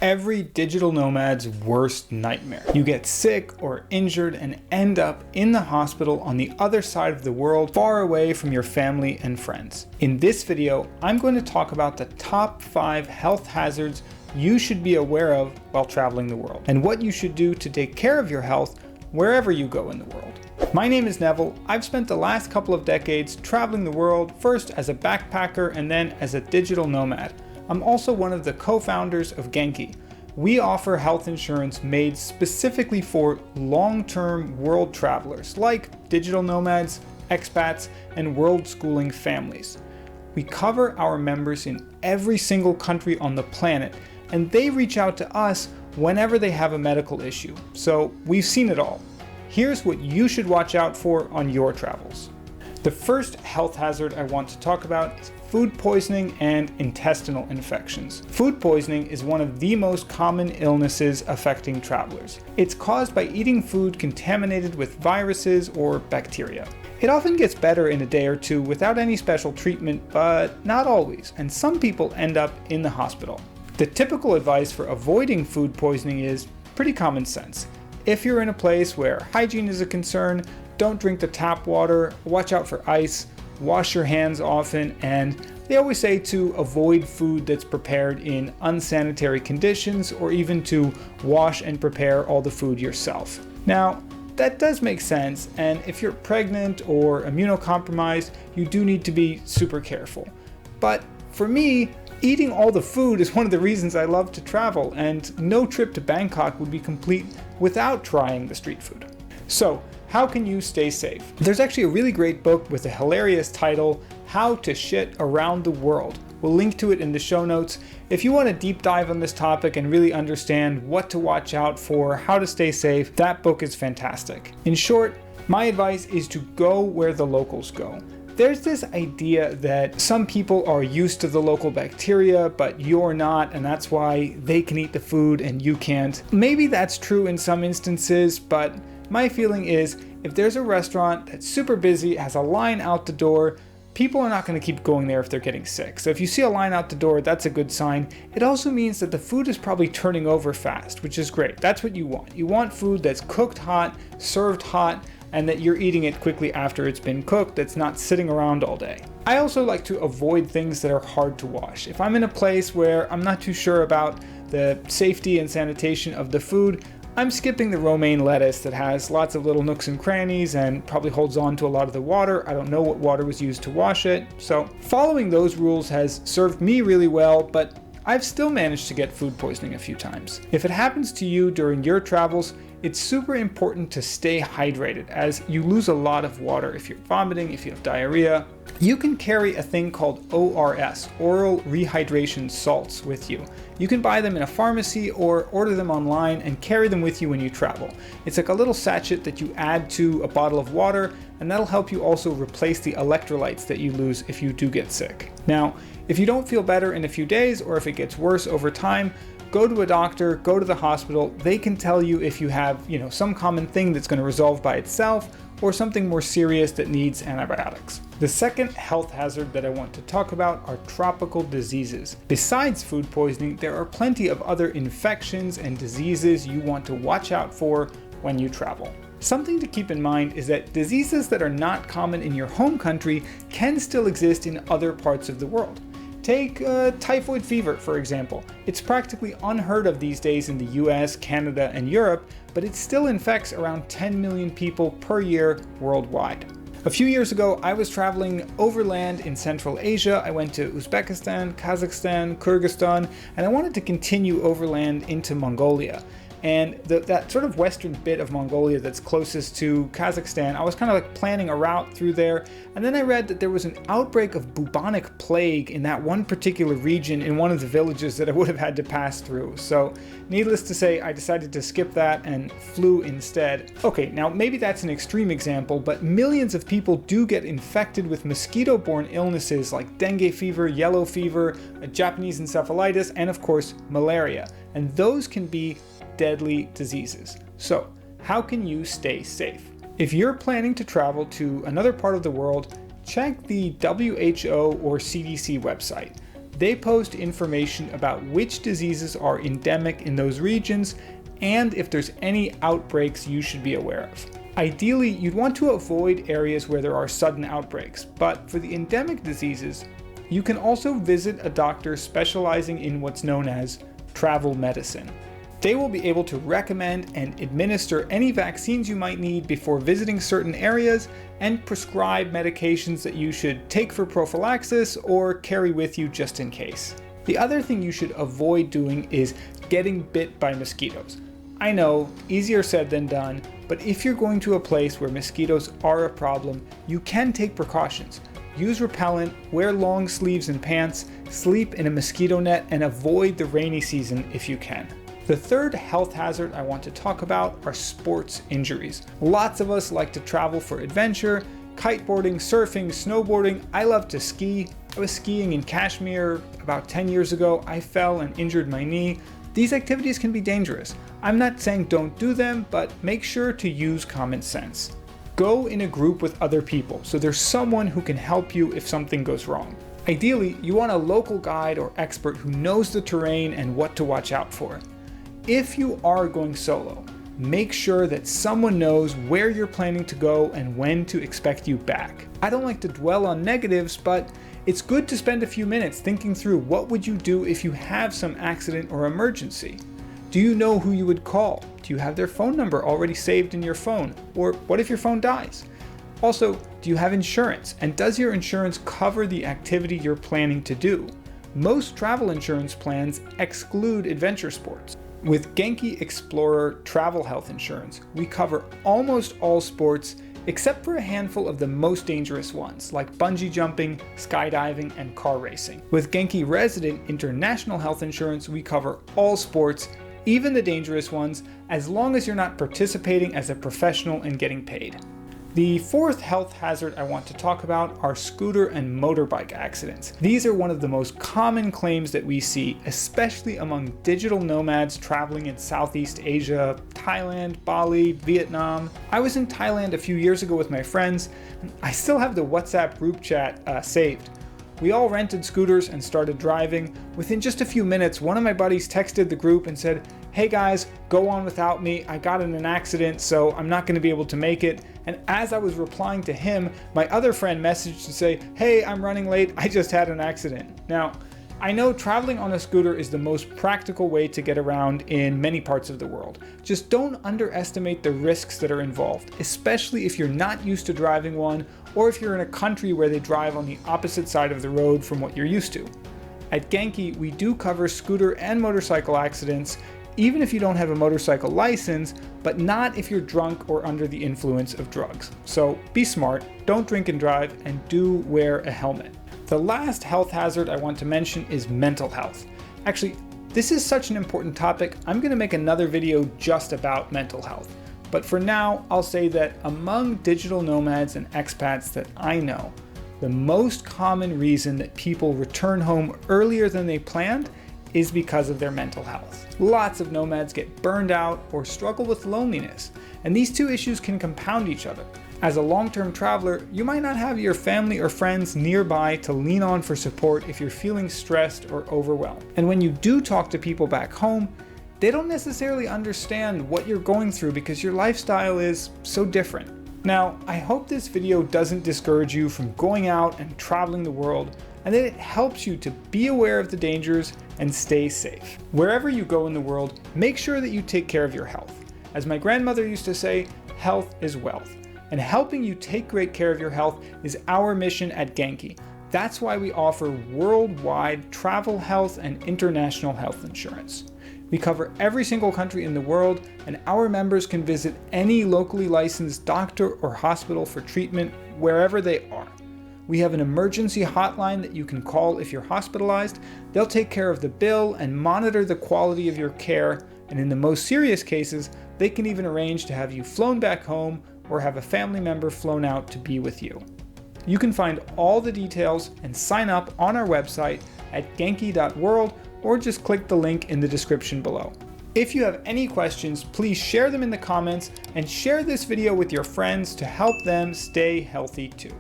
Every digital nomad's worst nightmare. You get sick or injured and end up in the hospital on the other side of the world, far away from your family and friends. In this video, I'm going to talk about the top 5 health hazards you should be aware of while traveling the world, and what you should do to take care of your health wherever you go in the world. My name is Neville. I've spent the last couple of decades traveling the world, first as a backpacker and then as a digital nomad. I'm also one of the co-founders of Genki. We offer health insurance made specifically for long-term world travelers like digital nomads, expats, and world schooling families. We cover our members in every single country on the planet, and they reach out to us whenever they have a medical issue. So we've seen it all. Here's what you should watch out for on your travels. The first health hazard I want to talk about is food poisoning and intestinal infections. Food poisoning is one of the most common illnesses affecting travelers. It's caused by eating food contaminated with viruses or bacteria. It often gets better in a day or two without any special treatment, but not always, and some people end up in the hospital. The typical advice for avoiding food poisoning is pretty common sense. If you're in a place where hygiene is a concern, don't drink the tap water, watch out for ice, wash your hands often, and they always say to avoid food that's prepared in unsanitary conditions or even to wash and prepare all the food yourself. Now, that does make sense, and if you're pregnant or immunocompromised, you do need to be super careful. But for me, eating all the food is one of the reasons I love to travel, and no trip to Bangkok would be complete without trying the street food. So, how can you stay safe? There's actually a really great book with a hilarious title, How to Shit Around the World. We'll link to it in the show notes. If you want to deep dive on this topic and really understand what to watch out for, how to stay safe, that book is fantastic. In short, my advice is to go where the locals go. There's this idea that some people are used to the local bacteria, but you're not, and that's why they can eat the food and you can't. Maybe that's true in some instances, but my feeling is if there's a restaurant that's super busy, has a line out the door, people are not going to keep going there if they're getting sick. So if you see a line out the door, that's a good sign. It also means that the food is probably turning over fast, which is great. That's what you want. You want food that's cooked hot, served hot, and that you're eating it quickly after it's been cooked, that's not sitting around all day. I also like to avoid things that are hard to wash. If I'm in a place where I'm not too sure about the safety and sanitation of the food, I'm skipping the romaine lettuce that has lots of little nooks and crannies and probably holds on to a lot of the water. I don't know what water was used to wash it. So following those rules has served me really well, but I've still managed to get food poisoning a few times. If it happens to you during your travels, it's super important to stay hydrated as you lose a lot of water if you're vomiting, if you have diarrhea. You can carry a thing called ORS, oral rehydration salts, with you. You can buy them in a pharmacy or order them online and carry them with you when you travel. It's like a little sachet that you add to a bottle of water, and that'll help you also replace the electrolytes that you lose if you do get sick. Now, if you don't feel better in a few days or if it gets worse over time, go to a doctor, go to the hospital. They can tell you if you have, some common thing that's going to resolve by itself or something more serious that needs antibiotics. The second health hazard that I want to talk about are tropical diseases. Besides food poisoning, there are plenty of other infections and diseases you want to watch out for when you travel. Something to keep in mind is that diseases that are not common in your home country can still exist in other parts of the world. Take typhoid fever, for example. It's practically unheard of these days in the US, Canada, and Europe, but it still infects around 10 million people per year worldwide. A few years ago, I was traveling overland in Central Asia. I went to Uzbekistan, Kazakhstan, Kyrgyzstan, and I wanted to continue overland into Mongolia. And that sort of western bit of Mongolia that's closest to Kazakhstan, I was kind of like planning a route through there. And then I read that there was an outbreak of bubonic plague in that one particular region in one of the villages that I would have had to pass through. So needless to say, I decided to skip that and flew instead. Okay, now maybe that's an extreme example, but millions of people do get infected with mosquito-borne illnesses like dengue fever, yellow fever, Japanese encephalitis, and of course, malaria. And those can be deadly diseases. So, how can you stay safe? If you're planning to travel to another part of the world, check the WHO or CDC website. They post information about which diseases are endemic in those regions and if there's any outbreaks you should be aware of. Ideally, you'd want to avoid areas where there are sudden outbreaks, but for the endemic diseases, you can also visit a doctor specializing in what's known as travel medicine. They will be able to recommend and administer any vaccines you might need before visiting certain areas and prescribe medications that you should take for prophylaxis or carry with you just in case. The other thing you should avoid doing is getting bit by mosquitoes. I know, easier said than done, but if you're going to a place where mosquitoes are a problem, you can take precautions. Use repellent, wear long sleeves and pants, sleep in a mosquito net, and avoid the rainy season if you can. The third health hazard I want to talk about are sports injuries. Lots of us like to travel for adventure, kiteboarding, surfing, snowboarding. I love to ski. I was skiing in Kashmir about 10 years ago. I fell and injured my knee. These activities can be dangerous. I'm not saying don't do them, but make sure to use common sense. Go in a group with other people so there's someone who can help you if something goes wrong. Ideally, you want a local guide or expert who knows the terrain and what to watch out for. If you are going solo, make sure that someone knows where you're planning to go and when to expect you back. I don't like to dwell on negatives, but it's good to spend a few minutes thinking through what would you do if you have some accident or emergency. Do you know who you would call? Do you have their phone number already saved in your phone? Or what if your phone dies? Also, do you have insurance? And does your insurance cover the activity you're planning to do? Most travel insurance plans exclude adventure sports. With Genki Explorer Travel Health Insurance, we cover almost all sports except for a handful of the most dangerous ones, like bungee jumping, skydiving, and car racing. With Genki Resident International Health Insurance, we cover all sports, even the dangerous ones, as long as you're not participating as a professional and getting paid. The fourth health hazard I want to talk about are scooter and motorbike accidents. These are one of the most common claims that we see, especially among digital nomads traveling in Southeast Asia, Thailand, Bali, Vietnam. I was in Thailand a few years ago with my friends, and I still have the WhatsApp group chat saved. We all rented scooters and started driving. Within just a few minutes, one of my buddies texted the group and said, "Hey guys, go on without me. I got in an accident, so I'm not going to be able to make it." And as I was replying to him, my other friend messaged to say, "Hey, I'm running late. I just had an accident." Now, I know traveling on a scooter is the most practical way to get around in many parts of the world. Just don't underestimate the risks that are involved, especially if you're not used to driving one or if you're in a country where they drive on the opposite side of the road from what you're used to. At Genki, we do cover scooter and motorcycle accidents, even if you don't have a motorcycle license, but not if you're drunk or under the influence of drugs. So be smart, don't drink and drive, and do wear a helmet. The last health hazard I want to mention is mental health. Actually, this is such an important topic, I'm going to make another video just about mental health. But for now, I'll say that among digital nomads and expats that I know, the most common reason that people return home earlier than they planned is because of their mental health. Lots of nomads get burned out or struggle with loneliness, and these two issues can compound each other. As a long-term traveler, you might not have your family or friends nearby to lean on for support if you're feeling stressed or overwhelmed. And when you do talk to people back home, they don't necessarily understand what you're going through because your lifestyle is so different. Now, I hope this video doesn't discourage you from going out and traveling the world, and that it helps you to be aware of the dangers and stay safe. Wherever you go in the world, make sure that you take care of your health. As my grandmother used to say, health is wealth. And helping you take great care of your health is our mission at Genki. That's why we offer worldwide travel health and international health insurance. We cover every single country in the world, and our members can visit any locally licensed doctor or hospital for treatment wherever they are. We have an emergency hotline that you can call if you're hospitalized. They'll take care of the bill and monitor the quality of your care, and in the most serious cases, they can even arrange to have you flown back home or have a family member flown out to be with you. You can find all the details and sign up on our website at genki.world or just click the link in the description below. If you have any questions, please share them in the comments and share this video with your friends to help them stay healthy too.